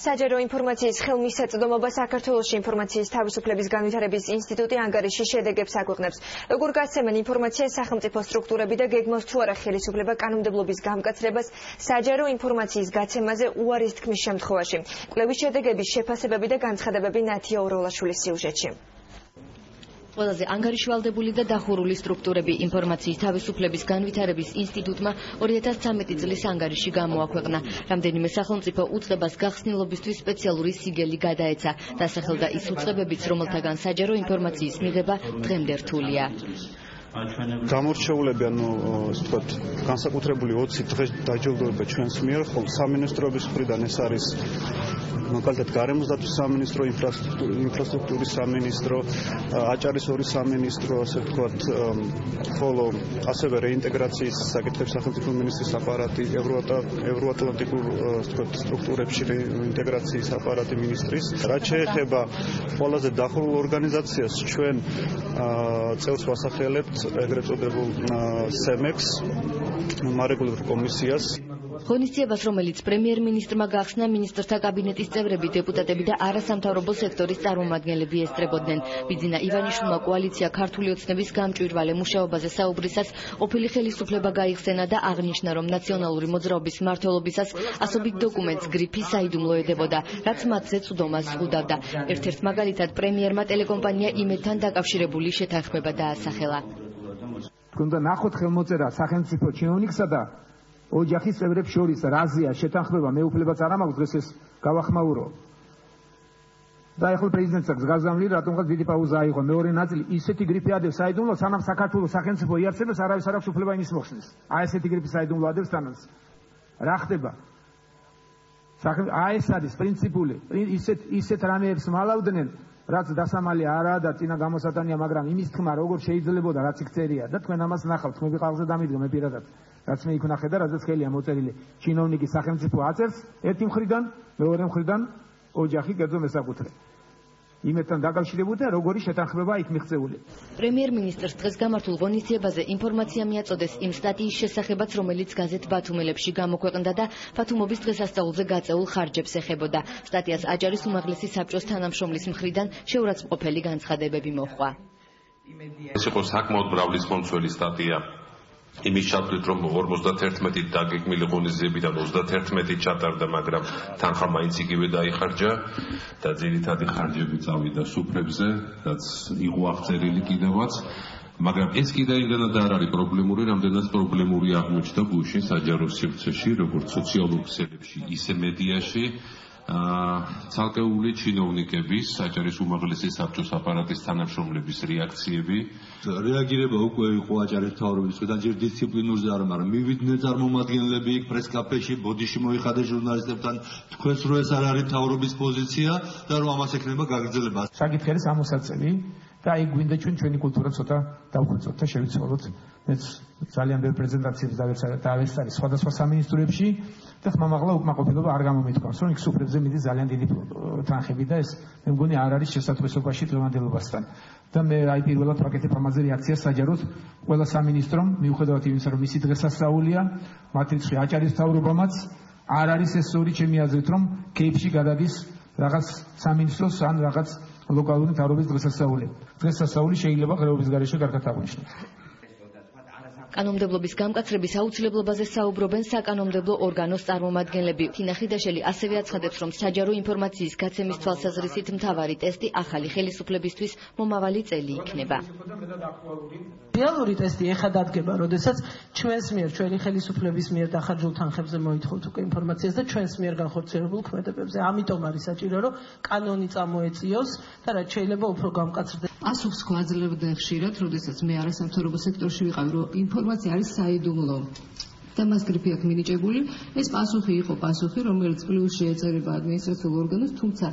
საჯარო ინფორმაციის ხელმისაწვდომობა საქართველოში ინფორმაციის თავისუფლების განვითარების ინსტიტუტი ანგარიშის შედეგებს აქვეყნებს. Როგორ გასცემენ ინფორმაციას სახელმწიფო სტრუქტურები და გეგმავს თუ არა ხელისუფლება კანონმდებლობის გამკაცრებას საჯარო ინფორმაციის გაცემაზე უარის თქმის შემთხვევაში. კვლევის შედეგების შეფასებები და განცხადებები ნათია ოროლაშვილის სიუჟეტში. ყველაზე ანგარიშვალდებული და დახურული სტრუქტურები ინფორმაციის თავისუფლების განვითარების ინსტიტუტმა 2013 წლის ანგარიში გამოაქვეყნა. რამდენიმე სახელმწიფო უწყებას გახსნილობისთვის სპეციალური სიგელი გადაეცა. დასახელდა ის უწყებებიც, რომელთაგან საჯარო ინფორმაციის მიღება დღემდე რთულია. გამორჩეულები, ვთქვათ, განსაკუთრებული 20 დღე დაჯილდოება ჩვენს მიერ, ხოლო სამინისტროების მხრიდან ეს არის მაგალითად გარემოს დაცვის სამინისტრო, ინფრასტრუქტურის სამინისტრო, აჭარის ორი სამინისტრო, ასე ვთქვათ, ხოლო ასევე რეინტეგრაციის საკითხების სახელმწიფო მინისტრის აპარატი, ევროატლანტიკურ ვთქვათ სტრუქტურებში რეინტეგრაციის აპარატი მინისტრის. რაც შეეხება ყველაზე დახურულ ორგანიზაციას, ჩვენ წელს ვასახელებთ ეგრეთ წოდებულ სემექს, მარეგულირ კომისიას. ღონისძიებას, რომელიც პრემიერ-მინისტრმა გახსნა, მინისტრთა კაბინეტის წევრები, დეპუტატები და არასამთავრობო სექტორის წარმომადგენლები ესწრებოდნენ. ბიძინა ივანიშვილმა კოალიცია ქართული ოცნების გამჭვირვალე მუშაობაზე საუბრისას ყოფილი ხელისუფლება გაიხსენა და აღნიშნა, რომ ნაციონალური მოძრაობის მმართველობისას ასობით დოკუმენტს გრიფი საიდუმლო ედებოდა, რაც მათზე წვდომას ზღუდავდა. ერთ-ერთ მაგალითად პრემიერმა ტელეკომპანია იმედთან დაკავშირებული შეთანხმება დაასახელა. თქონდა ნახოთ ხელმოწერა სახელმწიფო ჩინოვნიკსა და ოჯახის წევრებს შორის რაზეა შეთანხმება, მეუფლებაც არ ამაქვს, დღეს ეს გავახმაურო. და ახლა პრეზიდენტს აქვს გაზამვლი, რატომღაც დიდი პაუზა აიღო. მეორე ნაწილი ისეთი გრიფი ადევს საიდუმლო, სანამ საქართველოს სახელმწიფო იარსებებს, არავის არ აქვს უფლება იმის მოხსნის. ესეთი გრიფი საიდუმლო ადევს თანაც. რა ხდება? ეს არის პრინციპული. ისეთ რამეებს მალავდნენ, რაც დასამალი არაა და წინა გამოსატანია, მაგრამ იმის თქმა როგორ შეიძლებოდა, რაც იქ წერია და თქვენ ამას ნახავთ, ხმები ყალხზე დამიდგა მე პირადად. რაც მე იქ ნახე და რაზეც ხელია მოწერილი. ჩინოვნიკის სახელმწიფო აწერს ერთი მხრიდან, მეორე მხრიდან ოჯახი კერძო მესაკუთრე. იმედთან დაკავშირებული და როგორი შეთანხმება იქ მიღწეული. პრემიერ-მინისტრს დღეს გამართულ ღონისძიებაზე ინფორმაცია მიაწოდეს იმ სტატიის შესახებაც, რომელიც გაზეთ ბათუმელებში გამოქვეყნდა და ბათუმობის დღესასწაულზე გაწეულ ხარჯებს ეხებოდა. სტატიას აჭარის უმაღლესი საბჭოს თანამშრომლის მხრიდან შეურაცხმყოფელი განცხადებები მოჰყვა. ეს იყო საკმაოდ მრავალისხმომცველი სტატია. იმის ჩათვლით, რომ 51 დაგეგმილი ღონისძიებიდან 31 ჩატარდა, მაგრამ თანხა მაინც იგივე დაიხარჯა და ძირითადი ხარჯები წავიდა სუფრებზე, რაც იყო აღწერილი კიდევაც. მაგრამ ეს კიდევ იმდენად არ არის პრობლემური, რამდენად პრობლემური აღმოჩნდა გუშინ საჯარო სივრცეში, როგორც სოციალურ ქსელებში, ისე მედიაში. ცალკეული ჩინოვნიკების, აჭარის უმაღლესი საბჭოს აპარატის თანამშრომლების რეაქციები. რეაგირება უკვე იყო აჭარის მთავრობისგან, ჯერ დისციპლინურზე არ, მაგრამ მივიდნენ წარმომადგენლები იქ პრესკაფეში, ბოდიში მოიხადეს ჟურნალისტებთან, თქვენს რო ეს არ არის მთავრობის პოზიცია და რომ ამას ექნება გაგრძელება. საკითხი არის ამოსაწევი და აი გვინდა ჩვენი კულტურა ცოტა დავხვეწოთ და შევიცვალოთ. მეც ძალიან ბევრი პრეზენტაციებს დავესწარი სხვადასხვა სამინისტროებში და ხმამაღლა უკმაყოფილება არ გამომითქვამს, რომ იქ სუფრებზე მიდის ძალიან დიდი თანხები და ეს მე მგონი არ არის შესაძლებლობაში დღევანდელობასთან. და მე აი პირველად ვაკეთებ ამაზე რეაქციას საჯაროდ ყველა სამინისტრომ, მიუხედავად იმისა, რომ მისი დღესასწაულია, მათ რიცხვი აჭარის მთავრობამაც არ არის ეს სწორი ჩემი აზრით, რომ კეიპში გადადის რაღაც სამინისტროს ან რაღაც ლოკალური მთავრობის დღესასწაული. დღესასწაული შეიძლება ღრეობის გარეშე კარგად აღნიშნოს. კანონმდებლობის გამკაცრების აუცილებლობაზე საუბრობენ საკანონმდებლო ორგანოს წარმომადგენლები. თინა ხიდაშელი ასევე აცხადებს, რომ საჯარო ინფორმაციის გაცემის თვალსაზრისით მთავარი ტესტი ახალი ხელისუფლებისთვის მომავალი წელი იქნება. რეალური ტესტი ეხლა დადგება, როდესაც ჩვენს მიერ, ჩვენი ხელისუფლების მიერ დახარჯულ თანხებზე მოითხოვთ უკვე ინფორმაციას და ჩვენს მიერ განხორციელებულ ქმედებებზე. ამიტომ არის საჭირო, რომ კანონი წამოეწიოს და რაც შეიძლება უფრო გამკაცრდეს. პასუხს გვაძლევდნენ ხშირად, როდესაც მე არასამთავრობო სექტორში ვიყავი, რომ ინფორმაცია არის საიდუმლო და მას გრიფი აქვს მინიჭებული. ეს პასუხი იყო პასუხი, რომელიც პლუსში ეწერება ადმინისტრაციულ ორგანოს, თუმცა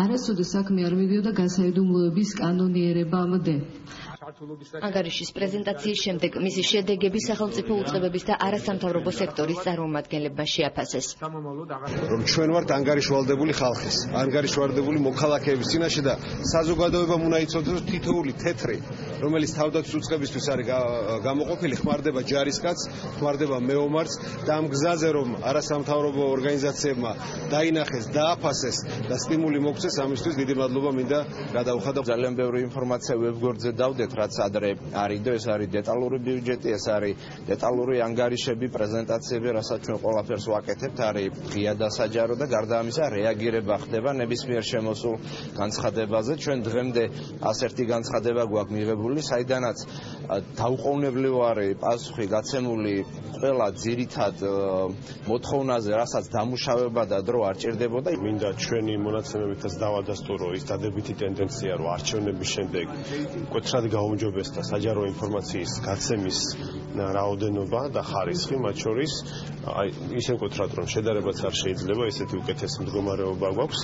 არასოდეს საქმე არ მიდიოდა გასაიდუმლოების კანონიერებამდე. ანგარიშის პრეზენტაციის შემდეგ მისი შედეგები სახელმწიფო უწყებების და არასამთავრობო სექტორის წარმომადგენლებმა შეაფასეს. რომ ჩვენ ვართ ანგარიშვალდებული ხალხის, ანგარიშვალდებული მოქალაქეების წინაშე და საზოგადოებამ უნდა იცოდეს, რომ თითოეული თეთრი რომელიც თავდაცვის უწყებისთვის არის გამოყოფილი, ხმარდება ჯარისკაცს, ხმარდება მეომარს და ამ გზაზე რომ არასამთავრობო ორგანიზაციებმა დაინახეს, დააფასეს და სტიმული მოგცეს, ამისთვის დიდი მადლობა მინდა გადაუხადო. ძალიან ბევრი ინფორმაცია ვებგვერდზე დავდეთ, რაც ადრე არის და ეს არის დეტალური ბიუჯეტი, ეს არის დეტალური ანგარიშები, პრეზენტაციები, რასაც ჩვენ ყველაფერს ვაკეთებთ, არის ღია და საჯარო და გარდა ამისა რეაგირება ხდება ნებისმიერ შემოსულ განცხადებაზე. ჩვენ დღემდე 101 განცხადება გვაქვს მიღებული, საიდანაც დაუყოვნებლივ არის პასუხი გაცემული ყველა ძირითად მოთხოვნაზე, რასაც დამუშავება და დრო არ ჭირდებოდა. მინდა ჩვენი მონაცემებითაც დავადასტურო ის დადებითი ტენდენცია, რომ არჩევნების შემდეგ მკვეთრად გაუმჯობესდა საჯარო ინფორმაციის გაცემის რაოდენობა და ხარისხი, მათ შორის ისე მკვეთრად, რომ შედარებაც არ შეიძლება, ესეთი უკეთესი მდგომარეობა გვაქვს,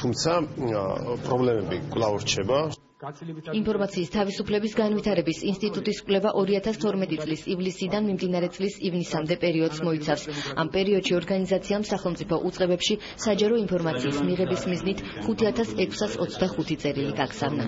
თუმცა პრობლემები კვლავ რჩება. ინფორმაციის თავისუფლების განვითარების ინსტიტუტის კვლევა 2012 წლის ივლისიდან მიმდინარე წლის ივნისამდე პერიოდს მოიცავს. ამ პერიოდში ორგანიზაციამ სახელმწიფო უწყებებში საჯარო ინფორმაციის მიღების მიზნით 5625 წერილი გაგზავნა.